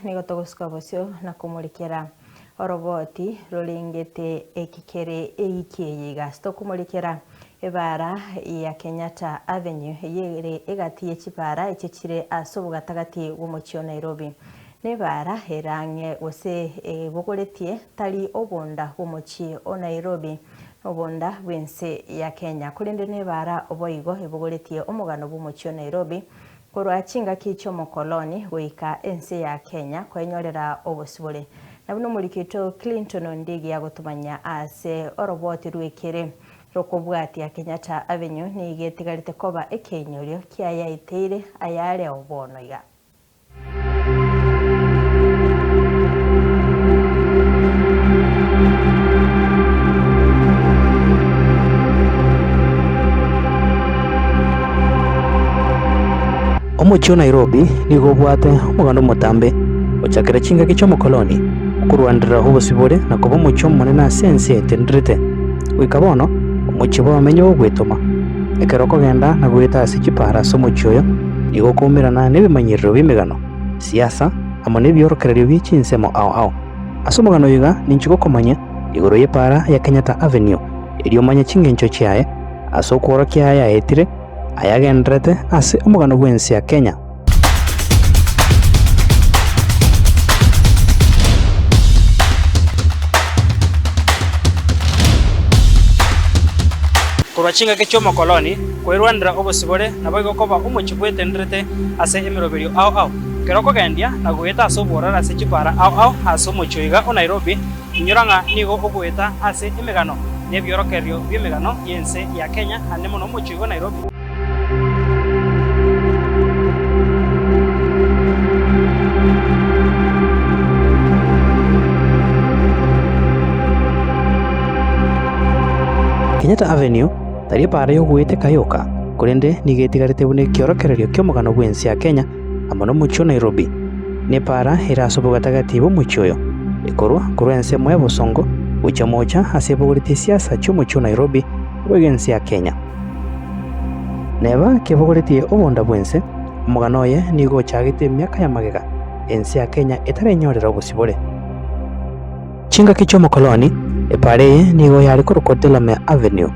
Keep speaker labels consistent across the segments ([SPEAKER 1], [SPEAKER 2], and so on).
[SPEAKER 1] nigotogosuka bosio na kumulikera oroboti rulingete ekikere eikiyiga stokumulekera ebara ya Kenyatta Avenue yere egati echipara echechire asobo gatagati gumuchio Nairobi nebara erange ose bogoretie tali obonda gumuchio o Nairobi obonda bwense ya Kenya kulende nebara oboigo ebogoretie omugano gumuchio Nairobi korwa chinga kicho mokoloni goika ense ya Kenya kwenyorera obosibole nabuno mulikito Clinton Ondigi yagotumanya ase oroboti rwekere rokobwati ya Kenyatta Avenue ni getigarite koba ekenyorio kiaya iteire ayare obonoiga
[SPEAKER 2] Omuchio Nairobi nigo bwate omugano mutambe ochakira chinga kicho mokoloni kurwandira obosibore na kuba omuchio munene asense etendrete wikabono omuchio bamenye ogwetoma ekero kogenda na gweta ase chipara somuchio yo nigo kumirana nebimanyiriro bimigano siasa amo nebyorokererio byechinsemo ao ase omugano yiga ninchigo komanya igoro yepara ya Kenyatta Avenue erio manya chingencho chiaye ase okworo kiaya etire ayagendrete ase omugano bwense ya Kenya kurwachinga kicho mokoloni kwirwandira obosibore nabo igokoba omuchi bwetendrete ase emiroberio ao keroko gendia na gweta ase oborara ase chipara ao ase omuchoiga o Nairobi inyuranga nigo ogweta ase emigano nebyorokerio byemigano yense ya Kenya ane mono omuchoiga Nairobi Kenyatta Avenue tari para yo gwete kayoka kurende nigetigarite bune kiorokererio kyomugano bwense ya Kenya amono mucho Nairobi ne para irasobo gatagati bo muchoyo ikorwa kurense mwe bosongo ucha mocha asebogorite siasa chomucho Nairobi bwense ya Kenya neba kebogorite obonda bwense omugano ye nigo chagite myaka ya magega ense ya Kenya etarenyorera obusibore chinga kicho mokoloni epare nigo yari koroko Delamere Avenue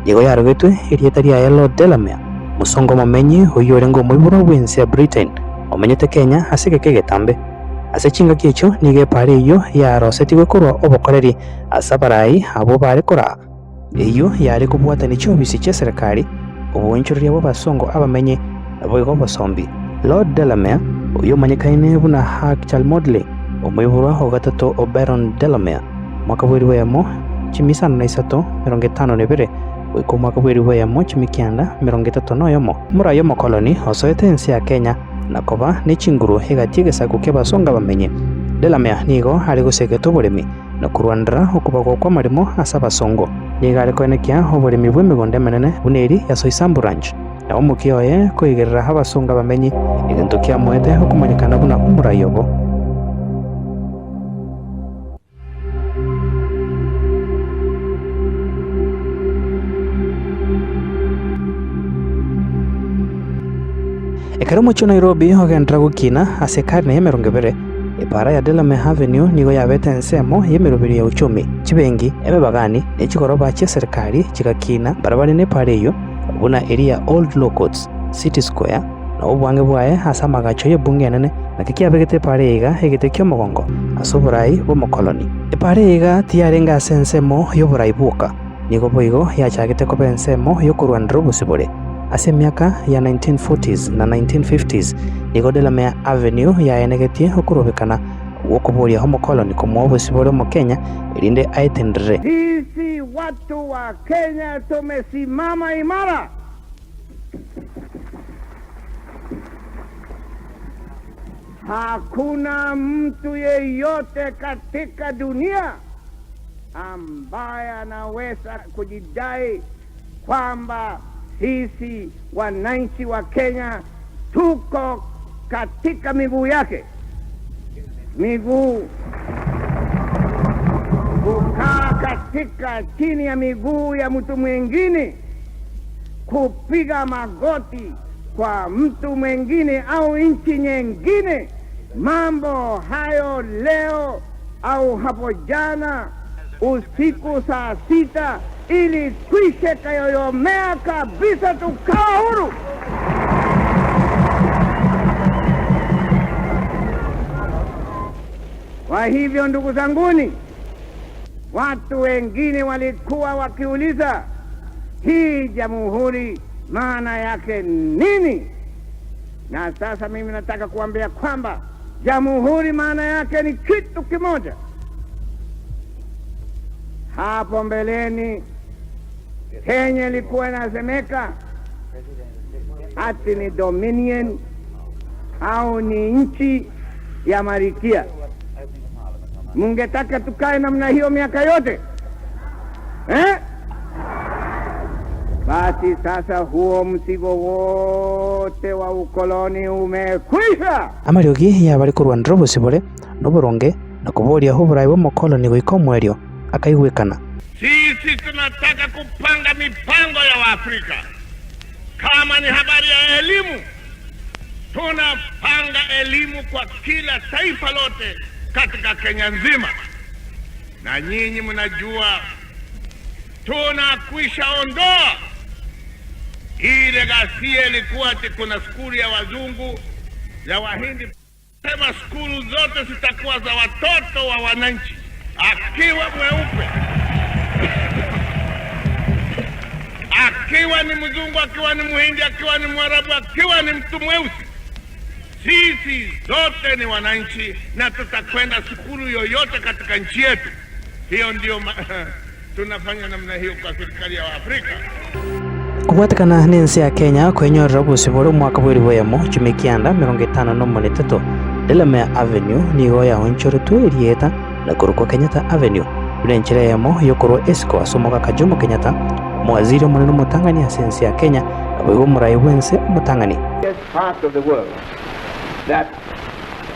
[SPEAKER 2] nigo yarugitwe irieta ria Lord Delamere musongo momenyi uyorengo muiburo bwense ya Britain omenyete Kenya asegeke getambe ase chinga kicho nige pare iyo yarosetigwe korwa obokoreri asabarai abo bare kora iyo yari kubwata ni chobisi cha serikali obonchorya bo basongo abamenye nabo igo basombi Lord Delamere uyo manyekaine buna Hakchal Modeling omuiburo ho gatatu o Baron Delamere mwaka bwiri yamo chimisana na isato 52 wiko mwaka bwiri yamo chimikianda 31 mura yo mokoloni osoete ense ya Kenya na koba ni chinguru hegatiege sakuke basonga bamenye Delamere nigo ari gusegeto buremi na kurwandira okubagwa kwa marimo asaba songo niga ari kwenekia oburemi bw'emigonde menene buneri ya Soisambu Ranch na omukioye kuigerera habasonga bamenye igento kya mwete okumanyikana buna umurayobo ekero mucho Nairobi ogendra gukina ase karne ya 20 epara ya Delamere Avenue nigo yabete ensemo yemerobiri ya uchumi chibengi emebagani nechikoroba cha serikali chikakina barabara ne pare yo buna area Old Locals City Square na obwange bwaye asama gacho ye bunge nene na kikiabegete pare iga hegete kyo mogongo asoborai bo mokoloni epare iga tiarenga sensemo yo buraibuka nigo boigo yachagete ko bensemo yo kurwandro busibore ase miaka ya 1940s na 1950s nigo Delamere Avenue yaenegetie okurobekana wokuboria homo colony komo obusibore mu Kenya ilinde aitendere
[SPEAKER 3] sisi watu wa Kenya tumesimama imara hakuna mtu yeyote katika dunia ambaye anaweza kujidai kwamba sisi wananchi wa Kenya tuko katika miguu yake. Miguu kukaa katika chini ya miguu ya mtu mwingine, kupiga magoti kwa mtu mwingine au nchi nyingine mambo hayo leo au hapo jana usiku saa 6 ili kwishe kayoyomea kabisa, tukawa huru. Kwa hivyo ndugu zanguni, watu wengine walikuwa wakiuliza hii jamhuri maana yake nini? Na sasa mimi nataka kuambia kwamba jamhuri maana yake ni kitu kimoja. Hapo mbeleni Kenya ilikuwa inasemeka ati ni dominion au ni nchi ya Marikia. Mungetaka tukae namna hiyo miaka yote Basi sasa huo msigo wote wa ukoloni umekwisha.
[SPEAKER 2] Amariogi yabari kurwanira obusibore n'oburonge na kuboria aho Burayi bw'omukoloni goika omwerio akaigwikana.
[SPEAKER 3] Sisi tunataka kupanga mipango ya Waafrika. Kama ni habari ya elimu, tunapanga elimu kwa kila taifa lote katika Kenya nzima. Na nyinyi mnajua tunakwisha ondoa ile ghasia ilikuwa ati kuna skuli ya wazungu ya Wahindi. Sema skulu zote zitakuwa za watoto wa wananchi, akiwa mweupe, akiwa ni mzungu, akiwa ni Mhindi, akiwa ni Mwarabu, akiwa ni mtu mweusi. Sisi zote ni wananchi na tutakwenda skulu yoyote katika nchi yetu. Hiyo ndio tunafanya namna hiyo kwa serikali ya Afrika.
[SPEAKER 2] Kubwatikana n'ensi ya Kenya kwenyorera obusibore omwaka bw'eriboyamo 1953 Delamere Avenue nigo yaonchoretwe erieta na kurukwa Kenyatta Avenue bulenchera yamo yokorwa Esco asomoka Kajomo Kenyatta mwaziri omunene omutangani ase ensi ya Kenya aboigo omurayi bwense omutangani.
[SPEAKER 3] Part of the world that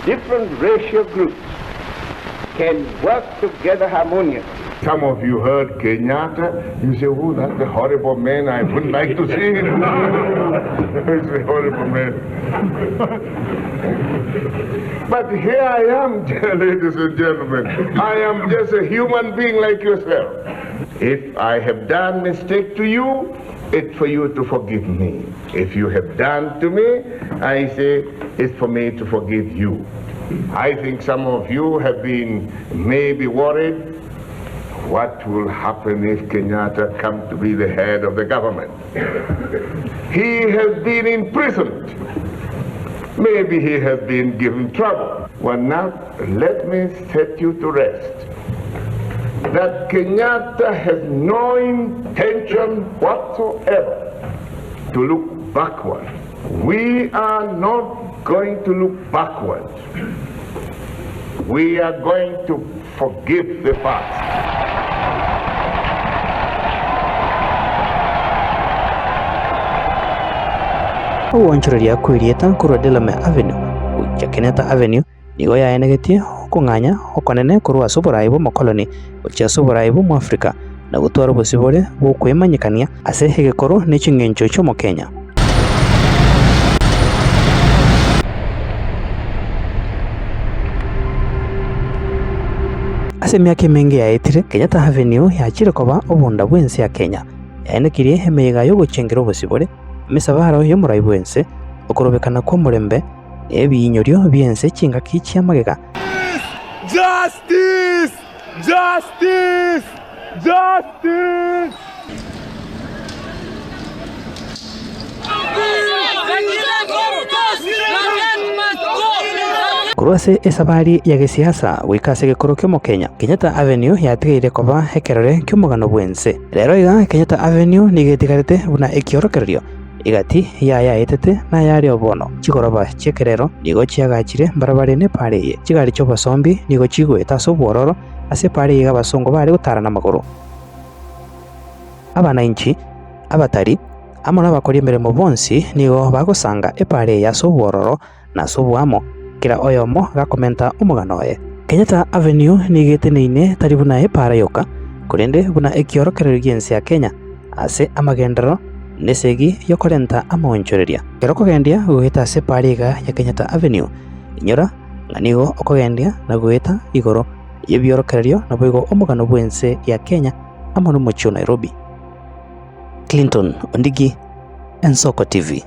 [SPEAKER 3] different racial groups can work together harmoniously.
[SPEAKER 4] Some of you heard Kenyatta, you say, oh, that's a horrible man, I wouldn't like to see him. He's a horrible man. But here I am, ladies and gentlemen. I am just a human being like yourself. If I have done mistake to you, it's for you to forgive me. If you have done to me, I say, it's for me to forgive you. I think some of you have been maybe worried what will happen if Kenyatta comes to be the head of the government. He has been imprisoned. Maybe he has been given trouble. Well, now let me set you to rest that Kenyatta has no intention whatsoever to look backward. We are not going to look backward. We are going to forgive the past.
[SPEAKER 2] Uonchoreria kwirieta kurwa Delamere Avenue ucha Kenyatta Avenue nigo yaenegetie kung'anya okonene kurwa ase oburayi bw'omokoloni ucha ase oburayi bw'omoafrika na gutwara obusibore bw'okwemanyikania ase egekoro n'eking'encho ky'omokenya. Ase emiaka emingi yaetire Kenyatta Avenue yachire koba obunda bw'ensi ya Kenya yaenekirie emeiga y'ogochengera obusibore emisabaro y'omurayi bwense okorobekana kwa omurembe ebinyorio byense chingaki chiamagega.
[SPEAKER 5] Justice! Justice! Justice!
[SPEAKER 2] Kurwase esabari ya gisiasa wikase gekoro kyo Kenya Kenyatta Avenue yatigaire koba hekerore ky'omugano bwense. Rero iga Kenyatta Avenue nigetigarete buna ekiorokererio igati yaetete na yari obono chikoroba chekerero nigo chiagachire mbarabare pareye chigari cyo basombi nigo chigweta so bororo ase pareye abasongo bari gutarana maguru. Abana inchi abatari amona bakori emirimo bonsi nigo bagosanga epare ya so bororo na so bwamo kira oyomo gakomenta omugano oye. Kenyatta Avenue nigeteneine tari buna epara yoka kurende buna ekiorokererio gensi ya Kenya ase amagendero nesegi yokorenta amonchoreria kero kogendia guhita ase pariga ya Kenyatta Avenue inyora nganigo okogendia na gweta igoro yebiorokererio na boigo omugano bwense ya Kenya amo no mucho Nairobi. Clinton Ondigi, Ensoko TV.